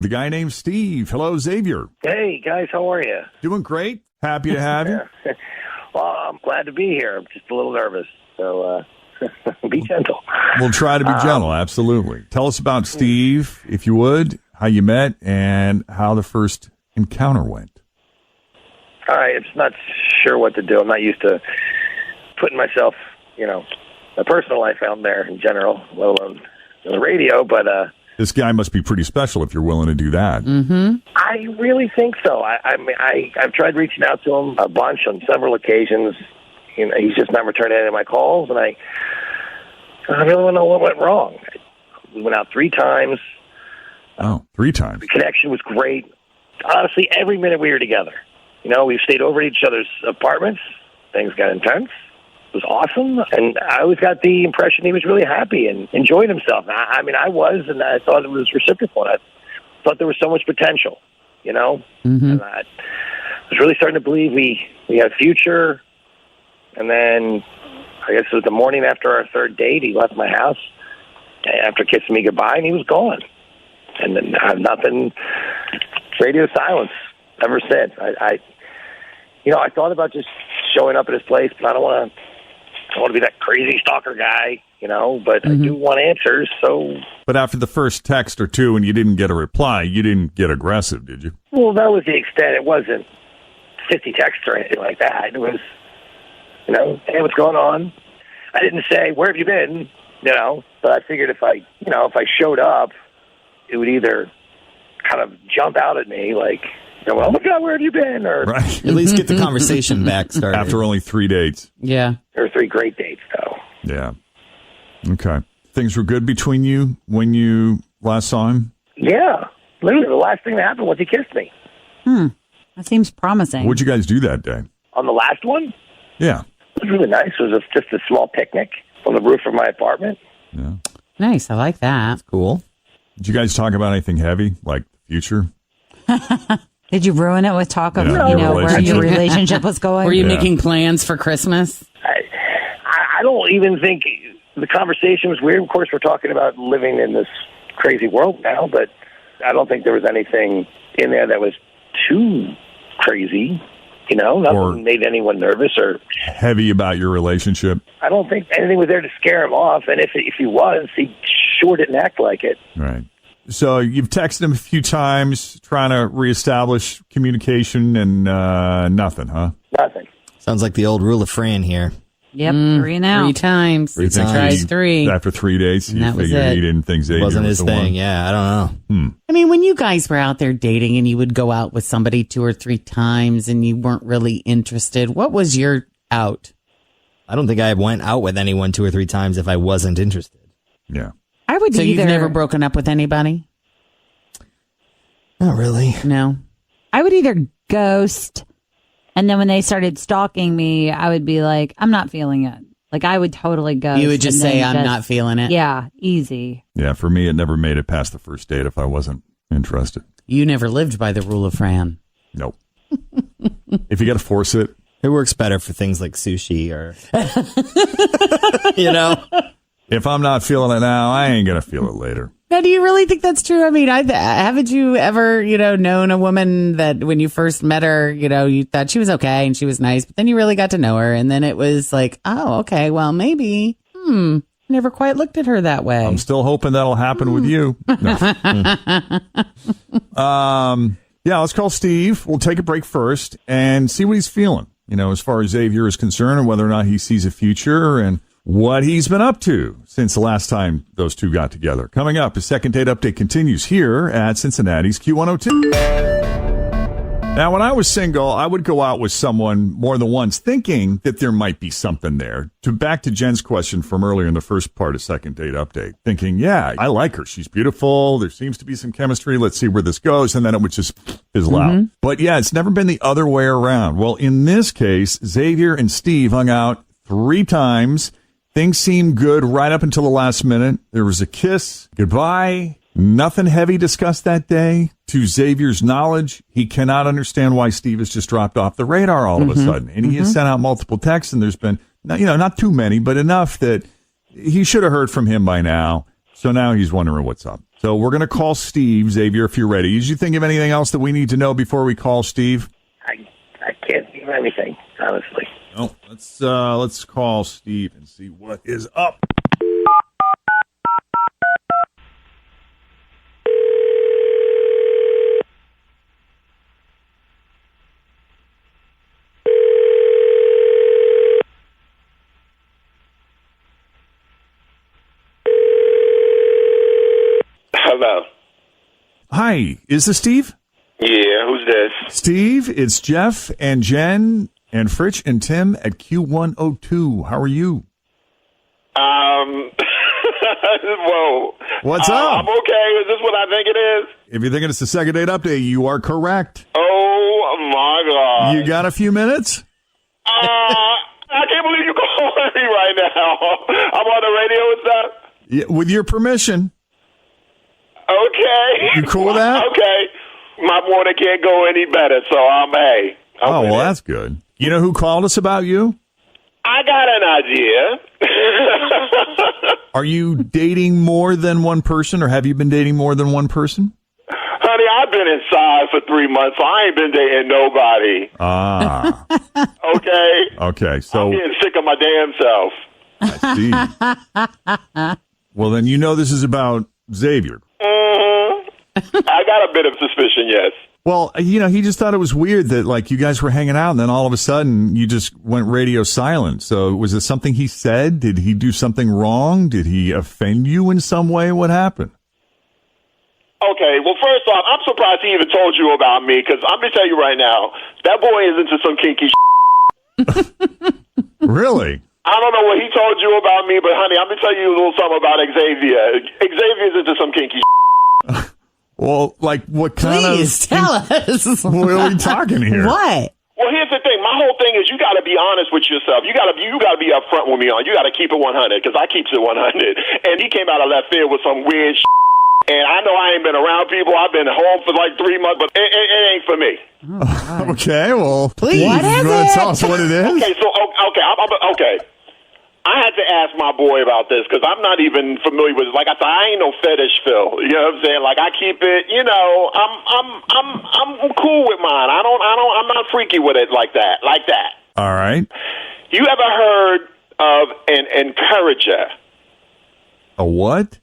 The guy named Steve. Hello, Xavier. Hey, guys, how are you? Doing great. Happy to have you. Well, I'm glad to be here. I'm just a little nervous, so be gentle. We'll try to be gentle, absolutely. Tell us about Steve, if you would, how you met, and how the first encounter went. All right, I'm just not sure what to do. I'm not used to putting myself, my personal life out there in general, let alone on the radio, but... This guy must be pretty special if you're willing to do that. Mm-hmm. I really think so. I've tried reaching out to him a bunch on several occasions. He's just not returning any of my calls, and I really don't know what went wrong. We went out 3 times. Oh, 3 times. The connection was great. Honestly, every minute we were together. We stayed over at each other's apartments. Things got intense. It was awesome, and I always got the impression he was really happy and enjoyed himself. I was, and I thought it was reciprocal. I thought there was so much potential, Mm-hmm. And I was really starting to believe we had a future. And then I guess it was the morning after our 3rd date, he left my house after kissing me goodbye, and he was gone. And then I've nothing, radio silence ever since. I thought about just showing up at his place, but I don't want to be that crazy stalker guy, but I do want answers, so... But after the first text or 2 and you didn't get a reply, you didn't get aggressive, did you? Well, that was the extent. It wasn't 50 texts or anything like that. It was, hey, what's going on? I didn't say, where have you been? But I figured if I showed up, it would either kind of jump out at me like... oh my God, where have you been? Or right. At least get the conversation back started. After only 3 dates. Yeah. There were 3 great dates, though. Yeah. Okay. Things were good between you when you last saw him? Yeah. Literally, the last thing that happened was he kissed me. That seems promising. What'd you guys do that day? On the last one? Yeah. It was really nice. It was just a small picnic on the roof of my apartment. Yeah. Nice. I like that. Cool. Did you guys talk about anything heavy, like the future? Did you ruin it with talk of, Yeah, where your relationship was going? Were you making plans for Christmas? I don't even think the conversation was weird. Of course, we're talking about living in this crazy world now, but I don't think there was anything in there that was too crazy. Nothing made anyone nervous or heavy about your relationship. I don't think anything was there to scare him off. And if he was, he sure didn't act like it. Right. So you've texted him a few times trying to reestablish communication and nothing, huh? Nothing. Sounds like the old rule of Fran here. Yep, 3 now. 3 times. You think Tried he- 3. After 3 dates, you that was figured it. he didn't think Xavier Wasn't was his the thing. one. Yeah, I don't know. I mean, when you guys were out there dating and you would go out with somebody 2 or 3 times and you weren't really interested, what was your out? I don't think I went out with anyone 2 or 3 times if I wasn't interested. Yeah. I would So either... you've never broken up with anybody? Not really. No. I would either ghost, and then when they started stalking me, I would be like, I'm not feeling it. Like, I would totally ghost. You would just and say, then I'm not feeling it. Yeah, easy. Yeah, for me, it never made it past the first date if I wasn't interested. You never lived by the rule of Fran. Nope. If you got to force it. It works better for things like sushi or, If I'm not feeling it now, I ain't going to feel it later. Now, do you really think that's true? I mean, haven't you ever, known a woman that when you first met her, you thought she was okay and she was nice, but then you really got to know her and then it was like, oh, okay, well, maybe, never quite looked at her that way. I'm still hoping that'll happen with you. No. Yeah, let's call Steve. We'll take a break first and see what he's feeling, as far as Xavier is concerned and whether or not he sees a future and what he's been up to since the last time those two got together. Coming up, a second date update continues here at Cincinnati's Q102. Now, when I was single, I would go out with someone more than once thinking that there might be something there. Back to Jen's question from earlier in the first part of second date update, thinking, yeah, I like her. She's beautiful. There seems to be some chemistry. Let's see where this goes. And then it would just fizzle out. But yeah, it's never been the other way around. Well, in this case, Xavier and Steve hung out 3 times. Things seemed good right up until the last minute. There was a kiss, goodbye, nothing heavy discussed that day. To Xavier's knowledge, he cannot understand why Steve has just dropped off the radar all of a sudden. And he has sent out multiple texts, and there's been, not too many, but enough that he should have heard from him by now. So now he's wondering what's up. So we're going to call Steve, Xavier, if you're ready. Did you think of anything else that we need to know before we call Steve? I can't think of anything, honestly. No. Let's call Steve and see what is up. Hello. Hi, is this Steve? Yeah, who's this? Steve, it's Jeff and Jen and Fritch and Tim at Q102. How are you? Whoa. What's up? I'm okay. Is this what I think it is? If you're thinking it's the second date update, you are correct. Oh, my God. You got a few minutes? I can't believe you're calling me right now. I'm on the radio and stuff. Yeah, with your permission. Okay. You cool with that? Okay. My morning can't go any better, so I'm Oh, with well, it. that's good. You know who called us about you? I got an idea. Are you dating more than one person, or have you been dating more than one person? Honey, I've been inside for 3 months, so I ain't been dating nobody. Ah. Okay? Okay, so I'm getting sick of my damn self. I see. Well, then you know this is about Xavier. I got a bit of suspicion, yes. Well, you know, he just thought it was weird that, like, you guys were hanging out, and then all of a sudden you just went radio silent. So was it something he said? Did he do something wrong? Did he offend you in some way? What happened? Okay, well, first off, I'm surprised he even told you about me, because I'm going to tell you right now, that boy is into some kinky Really? I don't know what he told you about me, but, honey, I'm going to tell you a little something about Xavier. Xavier's into some kinky Well, like, what kind Please of... tell us. What are we talking here? What? Well, here's the thing. My whole thing is you got to be honest with yourself. You got to be upfront with me on. You got to keep it 100 because I keeps it 100. And he came out of left field with some weird and I know I ain't been around people. I've been home for like 3 months, but it ain't for me. Okay, well, Please. you What is want it? to tell us what it is? Okay, so okay. I had to ask my boy about this because I'm not even familiar with it. Like I said, I ain't no fetish, Phil. You know what I'm saying? Like I keep it. You know, I'm cool with mine. I'm not freaky with it like that. All right. You ever heard of an encourager? A what?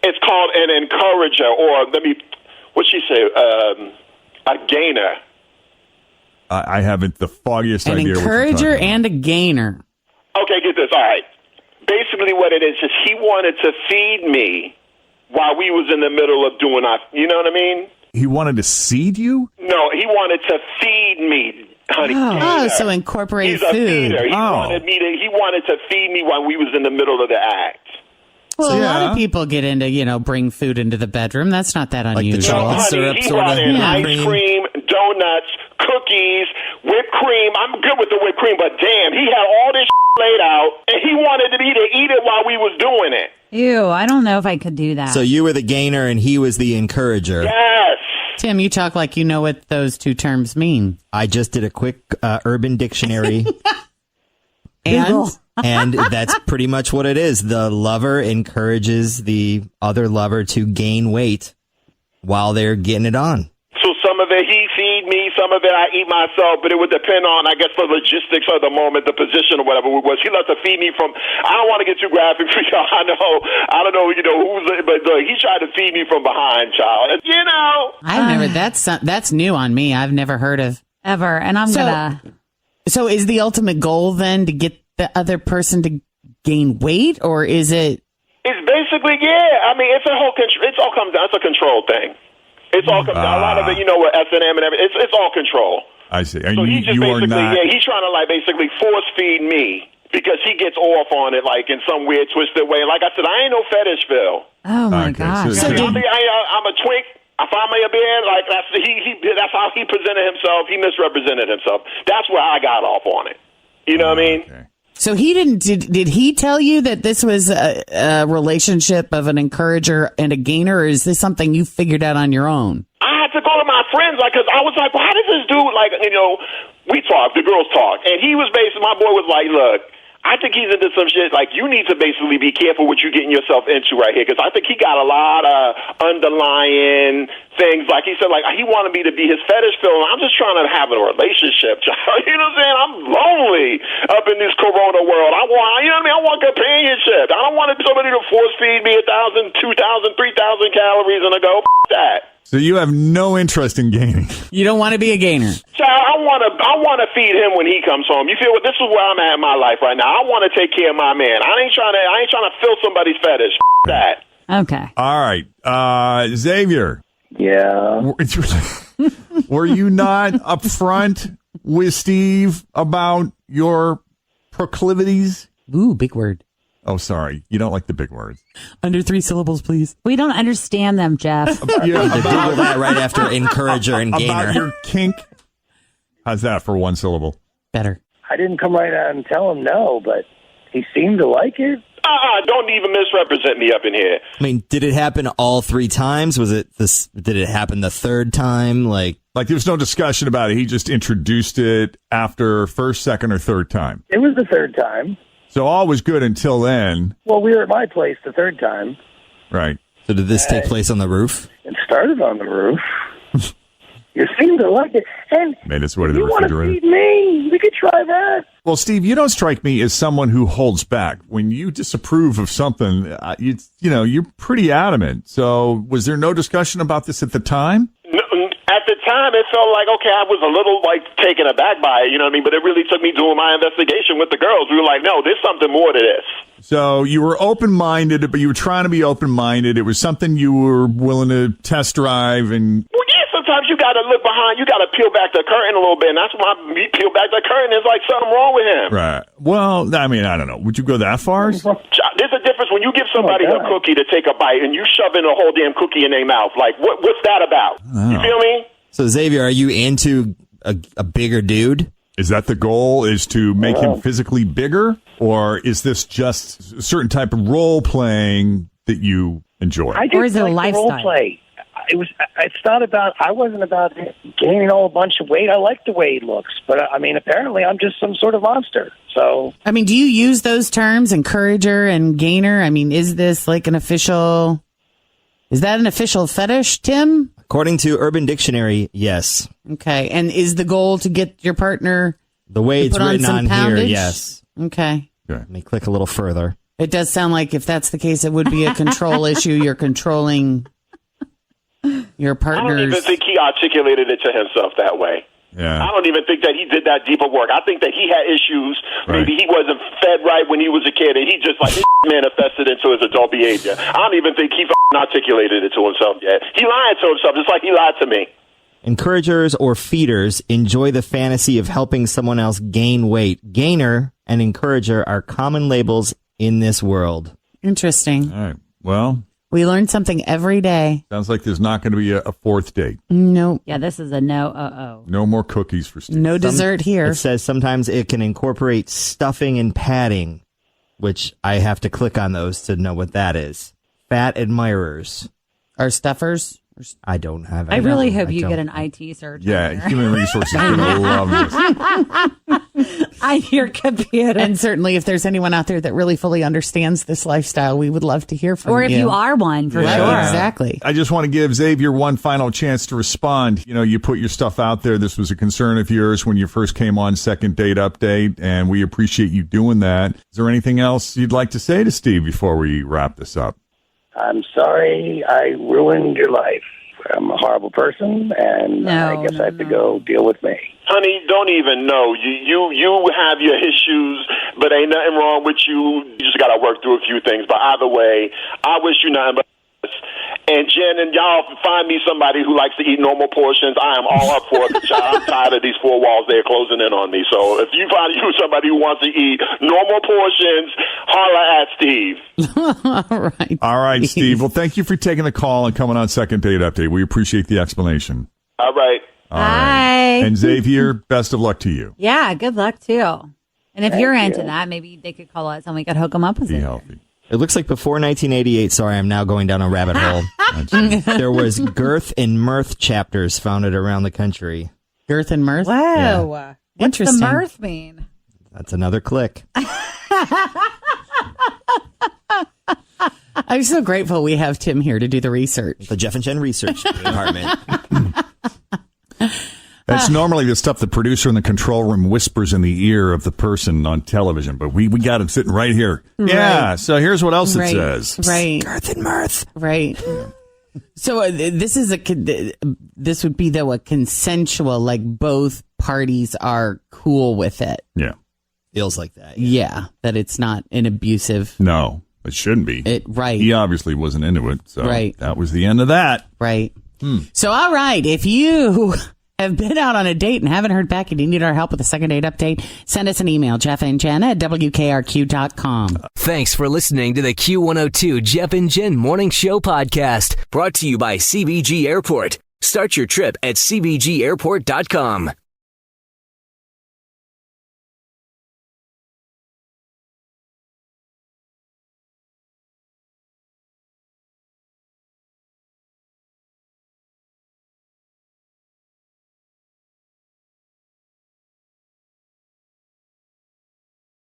It's called an encourager, or what'd she say? A gainer. I haven't the foggiest An idea. encourager what you're and a gainer. Okay, get this. All right. Basically, what it is he wanted to feed me while we was in the middle of doing our. You know what I mean? He wanted to seed you? No, he wanted to feed me, honey. Oh, so incorporate He's a food. feeder. He Oh. wanted to feed me while we was in the middle of the act. Well, a lot Yeah. of people get into, bring food into the bedroom. That's not that the unusual. chocolate Honey, syrup he sort brought of in whipped ice cream. cream, donuts, cookies, whipped cream. I'm good with the whipped cream, but damn, he had all this laid out, and he wanted me to eat it while we was doing it. Ew, I don't know if I could do that. So you were the gainer and he was the encourager. Yes. Tim, you talk like you know what those two terms mean. I just did a quick Urban Dictionary, And and that's pretty much what it is. The lover encourages the other lover to gain weight while they're getting it on. So some of it he feed me, some of it I eat myself, but it would depend on, I guess, the logistics of the moment, the position or whatever it was. He loved to feed me from, I don't want to get too graphic for y'all. I don't know, who's, but he tried to feed me from behind, child. I've never, that's new on me. I've never heard of. Ever. And I'm gonna. So is the ultimate goal then to get the other person to gain weight, or is it? It's basically, yeah. I mean, it's all comes down. It's a control thing. It's all comes down. A lot of it, with S&M and everything. It's all control. I see. So he just you are basically, not. he's trying to basically force feed me because he gets off on it in some weird twisted way. Like I said, I ain't no fetish, Phil. Oh my Okay, gosh. so- I'm a twink. I found my bed. That's how he presented himself. He misrepresented himself. That's where I got off on it. You know what I mean? Okay. So he didn't. Did he tell you that this was a relationship of an encourager and a gainer, or is this something you figured out on your own? I had to go to my friends, because I was like, well, how does this dude, we talk, the girls talk. And he was basically, my boy was like, look, I think he's into some shit. Like, you need to basically be careful what you're getting yourself into right here, because I think he got a lot of underlying things. Like he said, like, he wanted me to be his fetish film. I'm just trying to have a relationship, child. You know what I'm saying? I'm lonely up in this corona world. I want companionship. I don't want somebody to force feed me 1,000, 2,000, 3,000 calories and I go, that. So you have no interest in gaining. You don't want to be a gainer. Child, I want to feed him when he comes home. You feel what? This is where I'm at in my life right now. I want to take care of my man. I ain't trying to fill somebody's fetish. That. Okay. All right. Xavier. Yeah. Were you not upfront with Steve about your proclivities? Ooh, big word. Oh, sorry. You don't like the big words. Under 3 syllables, please. We don't understand them, Jeff. Yeah, To Google that right after encourager and about gainer. your kink. How's that for 1 syllable? Better. I didn't come right out and tell him no, but he seemed to like it. Don't even misrepresent me up in here. I mean, did it happen all 3 times? Was it this? Did it happen the 3rd time? Like there was no discussion about it. He just introduced it after first, second, or third time. It was the third time. So all was good until then. Well, we were at my place the third time. Right. So did this take place on the roof? It started on the roof. You seem to like it. And Made its way to if the you want to refrigerator. feed me, we could try that. Well, Steve, you don't strike me as someone who holds back. When you disapprove of something, you're pretty adamant. So was there no discussion about this at the time? No, at the time, it felt like, okay, I was a little, taken aback by it, you know what I mean? But it really took me doing my investigation with the girls. We were like, no, there's something more to this. So you were open-minded, but you were trying to be open-minded. It was something you were willing to test drive and... Well, yeah, sometimes you got to look behind. You got to peel back the curtain a little bit, and that's why we peel back the curtain. There's like something wrong with him. Right. Well, I mean, I don't know. Would you go that far? There's a difference when you give somebody Oh, a cookie to take a bite, and you shove in a whole damn cookie in their mouth. Like, what's that about? You feel me? So Xavier, are you into a bigger dude? Is that the goal, is to make him physically bigger? Or is this just a certain type of role-playing that you enjoy? I just Or is it a like the lifestyle? role play. I wasn't about gaining all a bunch of weight. I like the way he looks. But, I mean, apparently I'm just some sort of monster. So, I mean, do you use those terms, encourager and gainer? I mean, is that an official fetish, Tim? According to Urban Dictionary, yes. Okay. And is the goal to get your partner The way to it's put on written some on poundage? here, yes. Okay. Let me click a little further. It does sound like if that's the case, it would be a control issue. You're controlling your I don't partner's. even think he articulated it to himself that way. Yeah. I don't even think that he did that deeper work. I think that he had issues. Right. Maybe he wasn't fed right when he was a kid, and he just his manifested into his adult behavior. I don't even think he articulated it to himself yet. He lied to himself just like he lied to me. Encouragers or feeders enjoy the fantasy of helping someone else gain weight. Gainer and encourager are common labels in this world. Interesting. All right. Well, We learn something every day. sounds like there's not going to be a fourth date. Nope. Yeah, this is a no. No more cookies for Steve. No dessert here. It says sometimes it can incorporate stuffing and padding, which I have to click on those to know what that is. Fat admirers. Our stuffers. I don't have I any. really hope you don't. get an IT search. Yeah, human resources are going to love this. on your computer. And certainly, if there's anyone out there that really fully understands this lifestyle, we would love to hear from you. Or if you are one, for Right, sure. exactly. I just want to give Xavier one final chance to respond. You know, you put your stuff out there. This was a concern of yours when you first came on Second Date Update, and we appreciate you doing that. Is there anything else you'd like to say to Steve before we wrap this up? I'm sorry I ruined your life. I'm a horrible person, and I guess I have to go deal with me. Honey, don't even know. You have your issues, but ain't nothing wrong with you. You just got to work through a few things. But either way, I wish you nothing but this. And Jen and y'all find me somebody who likes to eat normal portions. I am all up for it. I'm tired of these four walls. They're closing in on me. So if you find you somebody who wants to eat normal portions, holla at Steve. All right. All right, Steve. Well, thank you for taking the call and coming on Second Date Update. We appreciate the explanation. All right. All right. Bye. And Xavier, best of luck to you. Yeah, good luck too. And if you're into you. that, maybe they could call us and we could hook them up with Be it. healthy. It looks like before 1988, sorry, I'm now going down a rabbit hole. There was girth and mirth chapters founded around the country. Girth and mirth. Whoa. What's the Interesting. mirth mean? That's another click. I'm so grateful we have Tim here to do the research. The Jeff and Jen Research Department. That's normally the stuff the producer in the control room whispers in the ear of the person on television, but we got him sitting right here. Right. Yeah, so here's what else Right. it says. Right. Girth and mirth. Right. So this would be though a consensual, like both parties are cool with it. Yeah. Feels like that. Yeah, that it's not an abusive. No, it shouldn't be. Right. He obviously wasn't into it, so Right. that was the end of that. Right. So, all right, if you have been out on a date and haven't heard back and you need our help with a second date update, send us an email, Jeff and Jen at WKRQ.com. Thanks for listening to the Q102 Jeff and Jen Morning Show podcast, brought to you by CBG Airport. Start your trip at CBGAirport.com.